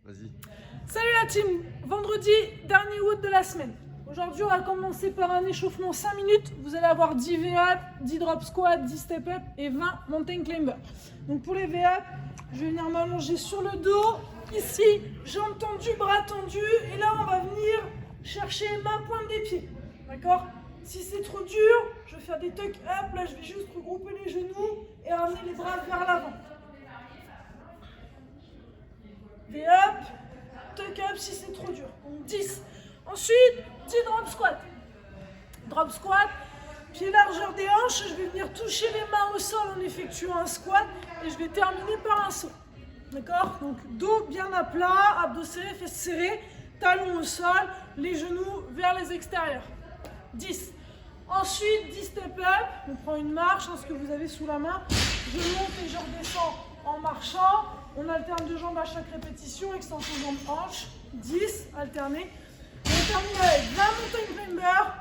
Vas-y. Salut la team, vendredi, dernier WOD de la semaine. Aujourd'hui, on va commencer par un échauffement 5 minutes. Vous allez avoir 10 V-up, 10 drop squat, 10 step up et 20 mountain climber. Donc pour les V-up, je vais venir m'allonger sur le dos. Ici, jambes tendues, bras tendus. Et là, on va venir chercher ma pointe des pieds. D'accord? Si c'est trop dur, je vais faire des tuck up. Là, je vais juste regrouper les genoux et ramener les bras vers l'avant. V-up, tuck up si c'est trop dur. Donc 10. Ensuite, 10 drop squat. Drop squat, pied largeur des hanches. Je vais venir toucher les mains au sol en effectuant un squat et je vais terminer par un saut. D'accord? Donc dos bien à plat, abdos serrés, fesses serrées, talons au sol, les genoux vers les extérieurs. 10. Ensuite, 10 step up. On prend une marche, ce que vous avez sous la main. Je monte et je redescends en marchant. On alterne deux jambes à chaque répétition, extension jambes-hanches. 10, alterner. On termine avec 20 mountain climber.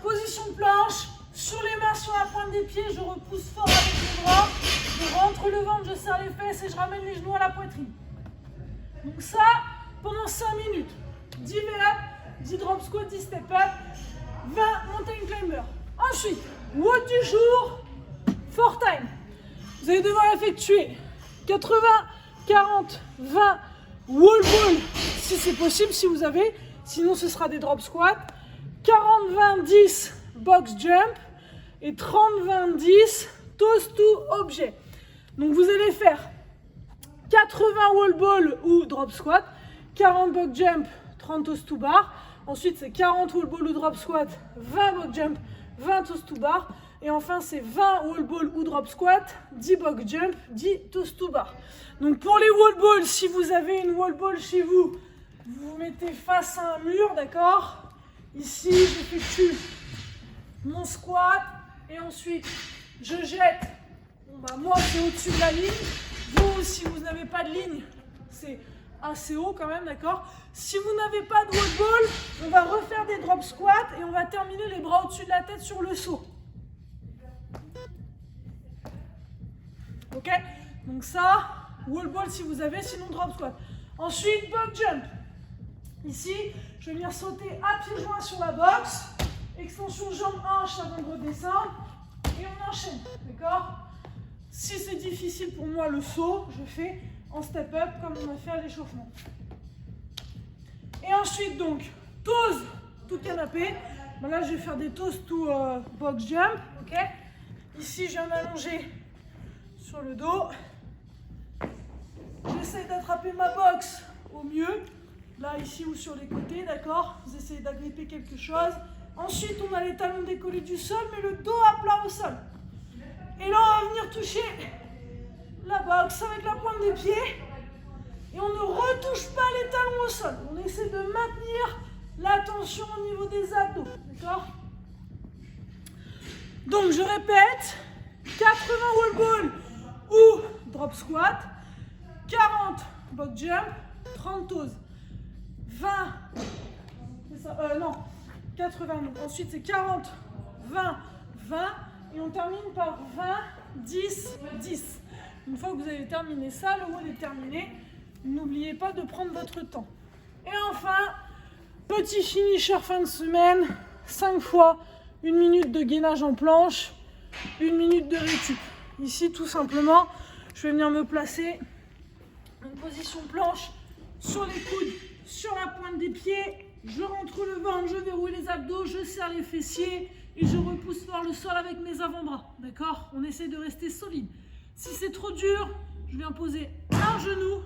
Position de planche. Sur les mains, sur la pointe des pieds, je repousse fort avec les bras. Je rentre le ventre, je serre les fesses et je ramène les genoux à la poitrine. Donc ça, pendant 5 minutes. 10 V-up, 10 drop squat, 10 step up, 20 mountain climber. Ensuite, WOD du jour, 4 time. Vous allez devoir effectuer 80, 40, 20 wall ball si c'est possible, si vous avez. Sinon, ce sera des drop squats. 40, 20, 10 box jump et 30, 20, 10 toes to objet. Donc, vous allez faire 80 wall ball ou drop squat, 40 box jump, 30 toes to bar. Ensuite, c'est 40 wall ball ou drop squat, 20 box jump, 20 toes to bar. Et enfin, c'est 20 wall ball ou drop squat, 10 box jump, 10 toes to bar. Donc pour les wall ball, si vous avez une wall ball chez vous, vous vous mettez face à un mur, d'accord? Ici, j'effectue mon squat et ensuite, je jette. Bon, bah, moi, c'est au-dessus de la ligne. Vous, si vous n'avez pas de ligne, c'est assez haut quand même, d'accord? Si vous n'avez pas de wall ball, on va refaire des drop squats et on va terminer les bras au-dessus de la tête sur le saut. Ok? Donc ça, wall ball si vous avez, sinon drop squat. Ensuite, box jump. Ici, je vais venir sauter à pieds joints sur la box. Extension jambes-hanches avant de redescendre. Et on enchaîne. D'accord? Si c'est difficile pour moi le saut, je fais en step up comme on a fait à l'échauffement. Et ensuite, donc, toes to canapé. Ben là, je vais faire des toes to box jump. Ok? Ici, je viens m'allonger sur le dos. J'essaie d'attraper ma box au mieux. Là, ici ou sur les côtés, d'accord? Vous essayez d'agripper quelque chose. Ensuite, on a les talons décollés du sol, mais le dos à plat au sol. Et là, on va venir toucher la box avec la pointe des pieds. Et on ne retouche pas les talons au sol. On essaie de maintenir la tension au niveau des abdos, d'accord? Donc, je répète, 80 wall ball ou drop squat, 40 box jump, 30 toes, 20, c'est ça, non, 80, donc ensuite c'est 40, 20, 20, et on termine par 20, 10, 10. Une fois que vous avez terminé ça, le WOD est terminé, n'oubliez pas de prendre votre temps. Et enfin, petit finisher fin de semaine, 5 fois 1 minute de gainage en planche, 1 minute de récup. Ici, tout simplement, je vais venir me placer en position planche sur les coudes, sur la pointe des pieds. Je rentre le ventre, je verrouille les abdos, je serre les fessiers et je repousse vers le sol avec mes avant-bras. D'accord? On essaie de rester solide. Si c'est trop dur, je viens poser un genou.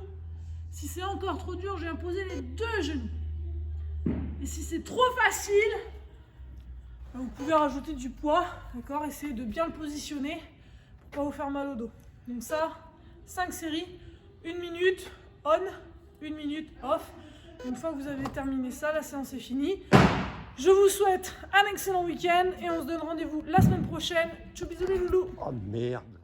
Si c'est encore trop dur, je viens poser les 2 genoux. Et si c'est trop facile, vous pouvez rajouter du poids, d'accord? Essayez de bien le positionner pour pas vous faire mal au dos. Donc ça, 5 séries, 1 minute on, 1 minute off. Une fois que vous avez terminé ça, la séance est finie. Je vous souhaite un excellent week-end et on se donne rendez-vous la semaine prochaine. Tchou bisous les loulous. Oh merde.